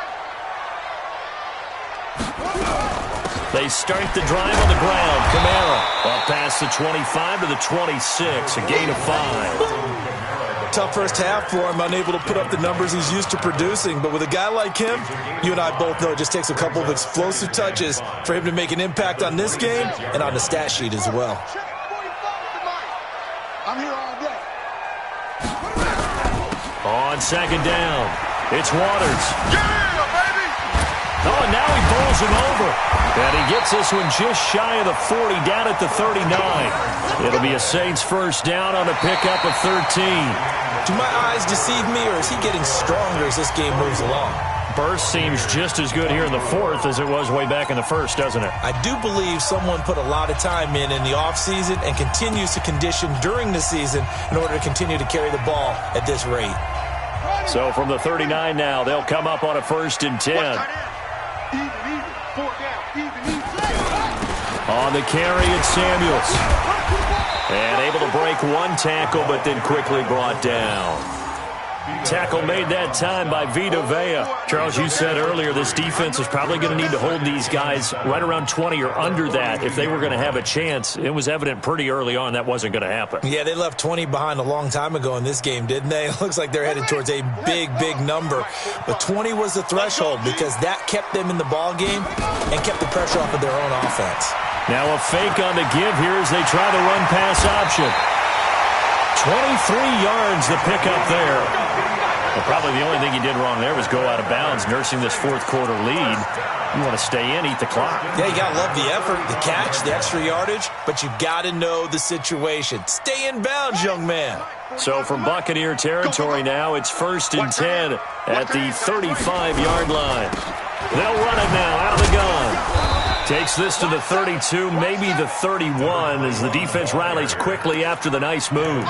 They start the drive on the ground. Kamara up past the 25 to the 26, a gain of 5. Tough first half for him, unable to put up the numbers he's used to producing. But with a guy like him, you and I both know it just takes a couple of explosive touches for him to make an impact on this game and on the stat sheet as well. Check 45 to Mike. I'm here all day. On second down, it's Waters. Yeah, baby. Oh, and now he bowls him over. And he gets this one just shy of the 40, down at the 39. It'll be a Saints first down on a pickup of 13. Do my eyes deceive me, or is he getting stronger as this game moves along? Burst seems just as good here in the fourth as it was way back in the first, doesn't it? I do believe someone put a lot of time in the offseason and continues to condition during the season in order to continue to carry the ball at this rate. So from the 39 now, they'll come up on a first and 10. Even. 4 down. Even. On the carry, it's Samuels. And able to break one tackle, but then quickly brought down. Tackle made that time by Vita Vea. Charles, you said earlier this defense is probably going to need to hold these guys right around 20 or under that if they were going to have a chance. It was evident pretty early on that wasn't going to happen. Yeah, they left 20 behind a long time ago in this game, didn't they? It looks like they're headed towards a big, big number. But 20 was the threshold because that kept them in the ball game and kept the pressure off of their own offense. Now a fake on the give here as they try the run-pass option. 23 yards the pickup there. Well, probably the only thing he did wrong there was go out of bounds, nursing this fourth quarter lead. You want to stay in, eat the clock. Yeah, you got to love the effort, the catch, the extra yardage, but you got to know the situation. Stay in bounds, young man. So from Buccaneer territory now, it's first and 10 at the 35-yard line. They'll run it now out of the gun. Takes this to the 32, maybe the 31, as the defense rallies quickly after the nice move.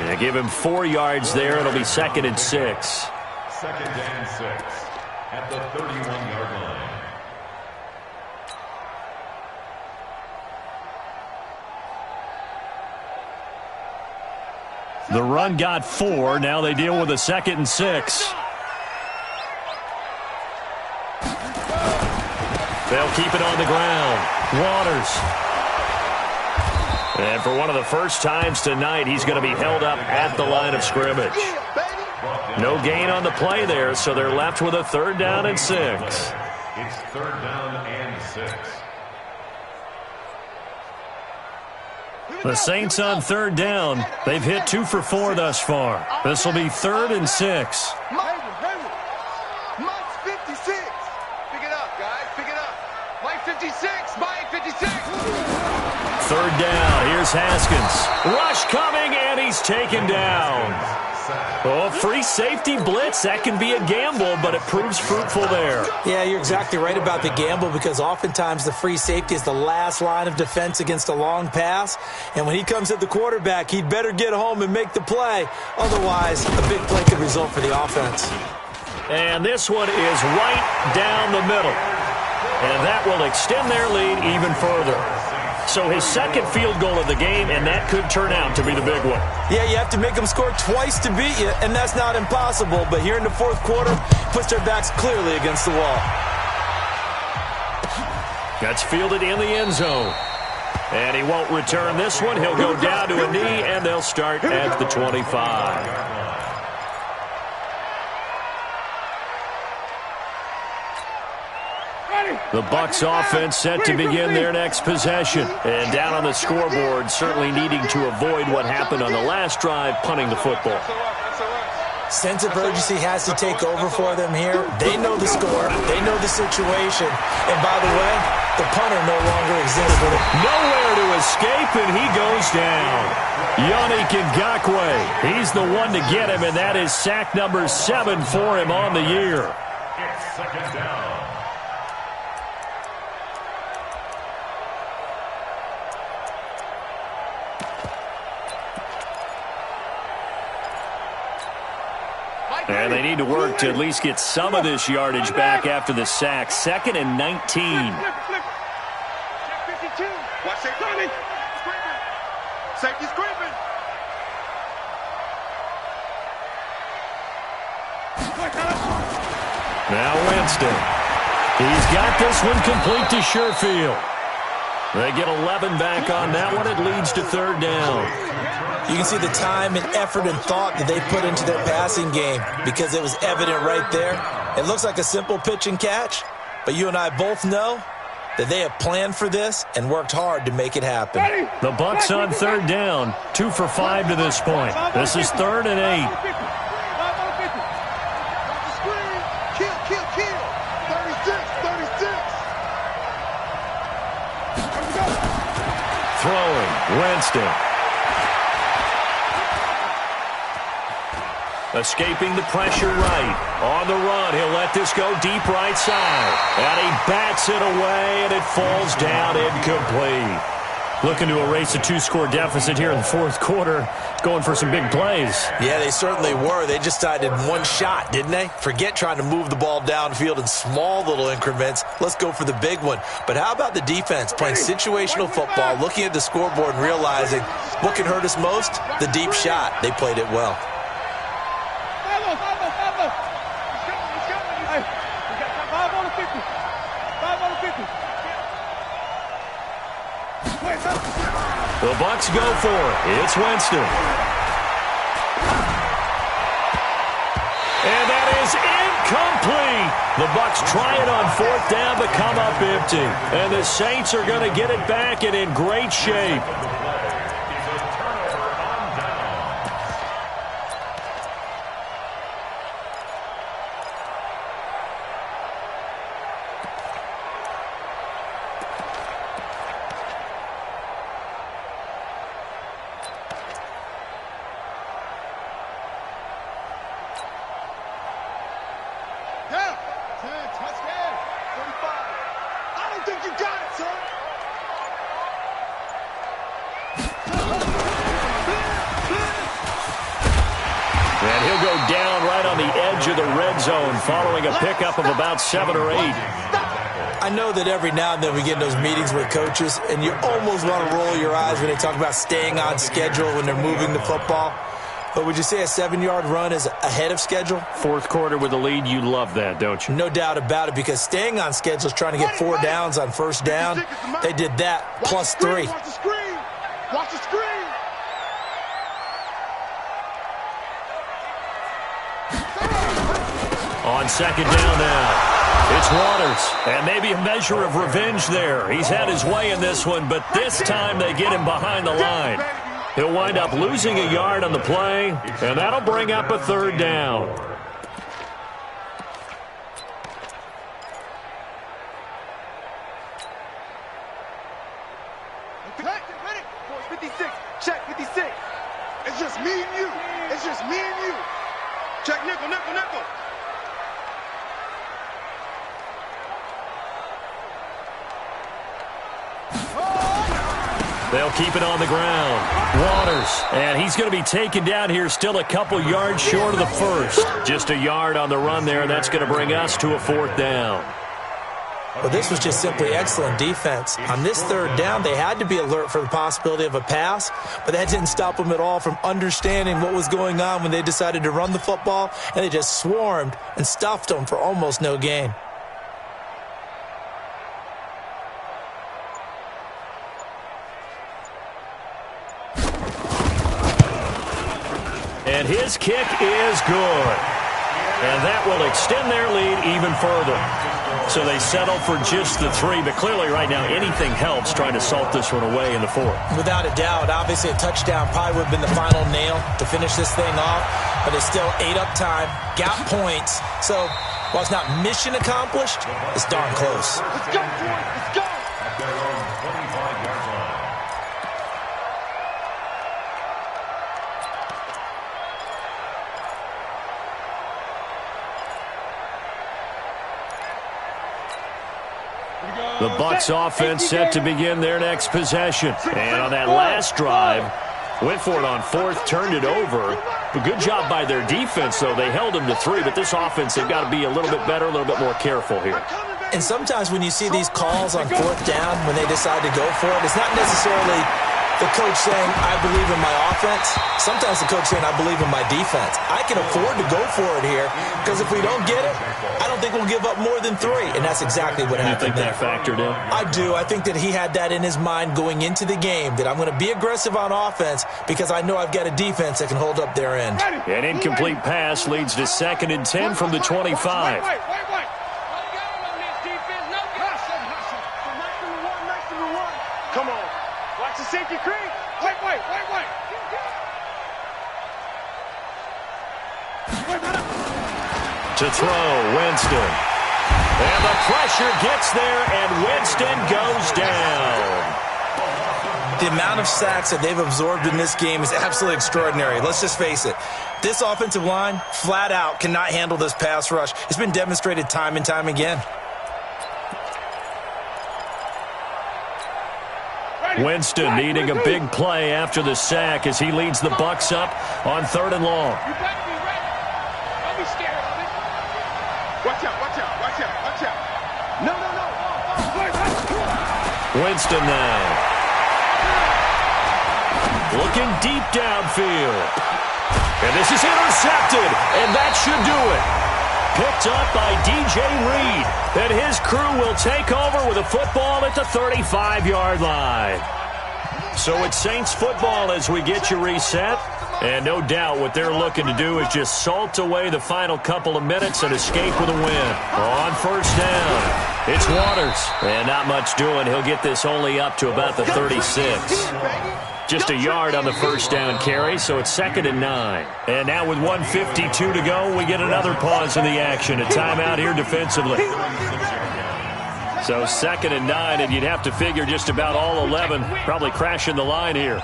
They give him 4 yards there. It'll be second and 6. Second and 6 at the 31-yard line. The run got 4. Now they deal with a second and 6. They'll keep it on the ground. Waters. And for one of the first times tonight, he's going to be held up at the line of scrimmage. No gain on the play there, so they're left with a third down and 6. It's third down and 6. The Saints on third down. They've hit 2 for 4 thus far. This will be third and 6. Mike's 56. Pick it up, guys. Pick it up. Mike 56. Mike 56. Third down. Here's Haskins. Rush coming, and he's taken down. Oh, free safety blitz. That can be a gamble, but it proves fruitful there. Yeah, you're exactly right about the gamble because oftentimes the free safety is the last line of defense against a long pass. And when he comes at the quarterback, he'd better get home and make the play. Otherwise, a big play could result for the offense. And this one is right down the middle. And that will extend their lead even further. So his second field goal of the game, and that could turn out to be the big one. Yeah, you have to make them score twice to beat you, and that's not impossible. But here in the fourth quarter, puts their backs clearly against the wall. That's fielded in the end zone. And he won't return this one. He'll go down to a knee, and they'll start at the 25. The Bucs offense set to begin their next possession. And down on the scoreboard, certainly needing to avoid what happened on the last drive, punting the football. Sense of urgency has to take over for them here. They know the score. They know the situation. And by the way, the punter no longer exists for them. Nowhere to escape, and he goes down. Yannick Ngakoue, he's the one to get him, and that is sack number 7 for him on the year. It's second down. And they need to work to at least get some of this yardage back after the sack. 2nd and 19. Watch it, Tony. Safety screaming. Now Winston. He's got this one complete to Sherfield. They get 11 back on that one. It leads to 3rd down. You can see the time and effort and thought that they put into their passing game because it was evident right there. It looks like a simple pitch and catch, but you and I both know that they have planned for this and worked hard to make it happen. The Bucs on 3rd down, 2 for 5 to this point. This is 3rd and 8. Throwing, Winston. Escaping the pressure right. On the run, he'll let this go deep right side. And he bats it away, and it falls down incomplete. Looking to erase a 2-score deficit here in the fourth quarter. Going for some big plays. Yeah, they certainly were. They just decided one shot, didn't they? Forget trying to move the ball downfield in small little increments. Let's go for the big one. But how about the defense playing situational football, looking at the scoreboard and realizing what can hurt us most? The deep shot. They played it well. The Bucs go for it. It's Winston. And that is incomplete. The Bucs try it on 4th down but come up empty. And the Saints are going to get it back and in great shape. And he'll go down right on the edge of the red zone following a pickup of about 7 or 8. I know that every now and then we get in those meetings with coaches, and you almost want to roll your eyes when they talk about staying on schedule when they're moving the football. But would you say a 7-yard run is ahead of schedule? Fourth quarter with the lead, you love that, don't you? No doubt about it, because staying on schedule is trying to get 4 downs on 1st down. They did that plus 3. Watch the screen. Watch the screen. On 2nd down now. It's Waters, and maybe a measure of revenge there. He's had his way in this one, but this time they get him behind the line. He'll wind up losing a yard on the play, and that'll bring up a 3rd down. Ready? 56. Check 56. It's just me and you. It's just me and you. Check nickel, nickel, nickel. They'll keep it on the ground. Waters, and he's going to be taken down here, still a couple yards short of the first. Just a yard on the run there. That's going to bring us to a 4th down. Well, this was just simply excellent defense. On this 3rd down, they had to be alert for the possibility of a pass, but that didn't stop them at all from understanding what was going on when they decided to run the football, and they just swarmed and stuffed them for almost no gain. And his kick is good. And that will extend their lead even further. So they settle for just the 3, but clearly right now anything helps trying to salt this one away in the 4th. Without a doubt, obviously a touchdown probably would have been the final nail to finish this thing off, but it's still 8 up time, got points. So while it's not mission accomplished, it's darn close. Let's go, boys. Let's go. At their own 25-yard line. The Bucs offense set to begin their next possession. And on that last drive, went for it on 4th, turned it over. But good job by their defense, though. They held them to 3, but this offense, they've got to be a little bit better, a little bit more careful here. And sometimes when you see these calls on 4th down, when they decide to go for it, it's not necessarily the coach saying, I believe in my offense. Sometimes the coach saying, I believe in my defense. I can afford to go for it here because if we don't get it, I don't think we'll give up more than 3. And that's exactly what happened there. You think that factored in? I do. I think that he had that in his mind going into the game, that I'm going to be aggressive on offense because I know I've got a defense that can hold up their end. An incomplete pass leads to 2nd and 10 from the 25. Come on. Watch the safety creep. Wait. To throw, Winston. And the pressure gets there, and Winston goes down. The amount of sacks that they've absorbed in this game is absolutely extraordinary. Let's just face it. This offensive line, flat out, cannot handle this pass rush. It's been demonstrated time and time again. Winston needing a big play after the sack as he leads the Bucs up on 3rd and long. You better be ready. Don't be scared of it. Watch out. No. Winston now. Looking deep downfield. And this is intercepted, and that should do it. Picked up by DJ Reed. And his crew will take over with a football at the 35-yard line. So it's Saints football as we get you reset. And no doubt what they're looking to do is just salt away the final couple of minutes and escape with a win. On 1st down, it's Waters. And not much doing. He'll get this only up to about the 36. Just a yard on the 1st down carry, so it's 2nd and 9. And now with 1:52 to go, we get another pause in the action. A timeout here defensively. So 2nd and 9, and you'd have to figure just about all 11 probably crashing the line here.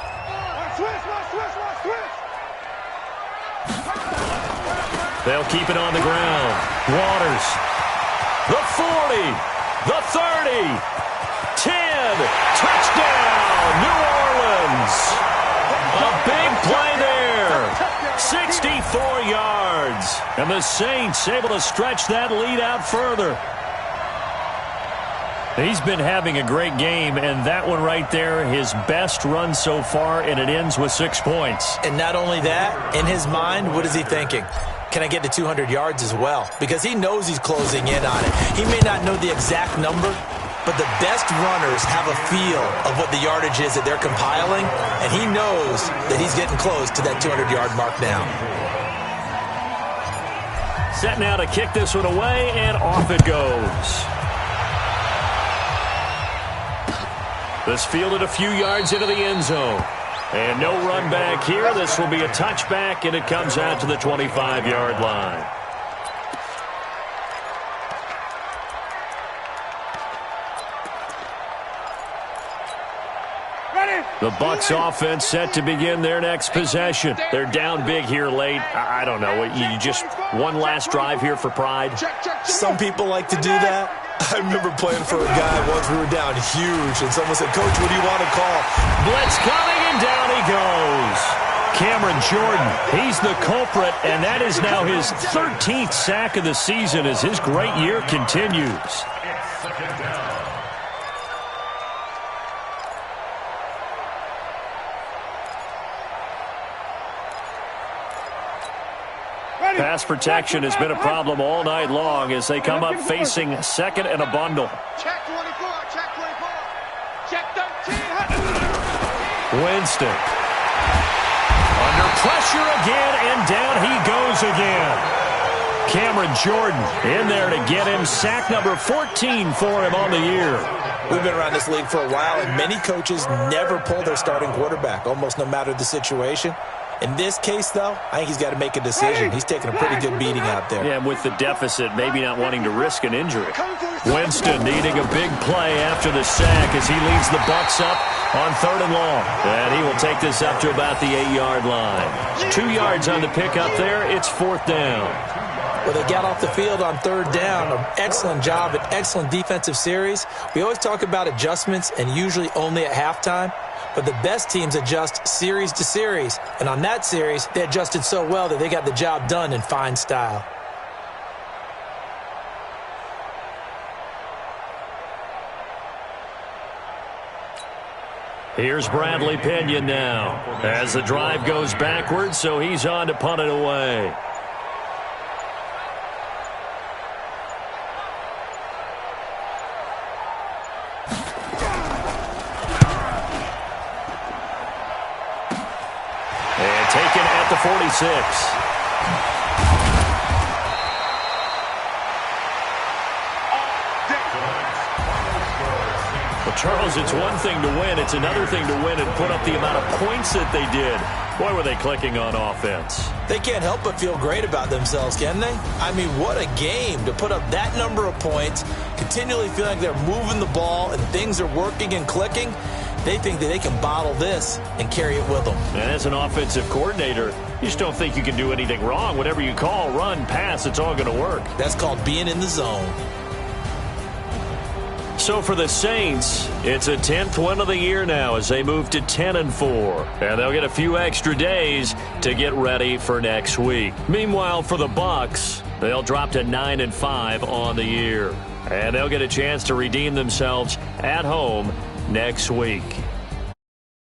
They'll keep it on the ground. Waters. The 40. The 30. 10. Touchdown, New Orleans. A big play there. 64 yards. And the Saints able to stretch that lead out further. He's been having a great game, and that one right there, his best run so far, and it ends with 6 points. And not only that, in his mind, what is he thinking? Can I get to 200 yards as well? Because he knows he's closing in on it. He may not know the exact number, but the best runners have a feel of what the yardage is that they're compiling, and he knows that he's getting close to that 200-yard mark now. Set now to kick this one away, and off it goes. This fielded a few yards into the end zone. And no run back here. This will be a touchback, and it comes out to the 25-yard line. The Bucs offense set to begin their next possession. They're down big here late. I don't know. You just one last drive here for pride? Some people like to do that. I remember playing for a guy once. We were down huge, and someone said, "Coach, what do you want to call?" Blitz coming, and down he goes. Cameron Jordan, he's the culprit, and that is now his 13th sack of the season as his great year continues. It's second down. Pass protection has been a problem all night long as they come up facing second and a bundle. Check 24, check 24. Check 13. Winston. Under pressure again, and down he goes again. Cameron Jordan in there to get him sack number 14 for him on the year. We've been around this league for a while, and many coaches never pull their starting quarterback, almost no matter the situation. In this case, though, I think he's got to make a decision. He's taking a pretty good beating out there. Yeah, with the deficit, maybe not wanting to risk an injury. Winston needing a big play after the sack as he leads the Bucs up on 3rd and long. And he will take this up to about the 8-yard line. 2 yards on the pickup there. It's 4th down. Well, they got off the field on 3rd down. An excellent job, an excellent defensive series. We always talk about adjustments, and usually only at halftime. But the best teams adjust series to series. And on that series, they adjusted so well that they got the job done in fine style. Here's Bradley Pinion now as the drive goes backwards, so he's on to punt it away. Taken at the 46. Well, Charles, it's one thing to win. It's another thing to win and put up the amount of points that they did. Boy, were they clicking on offense. They can't help but feel great about themselves, can they? I mean, what a game to put up that number of points, continually feeling like they're moving the ball and things are working and clicking. They think that they can bottle this and carry it with them. And as an offensive coordinator, you just don't think you can do anything wrong. Whatever you call, run, pass, it's all going to work. That's called being in the zone. So for the Saints, it's a 10th win of the year now as they move to 10-4. And they'll get a few extra days to get ready for next week. Meanwhile, for the Bucs, they'll drop to 9-5 on the year. And they'll get a chance to redeem themselves at home next week.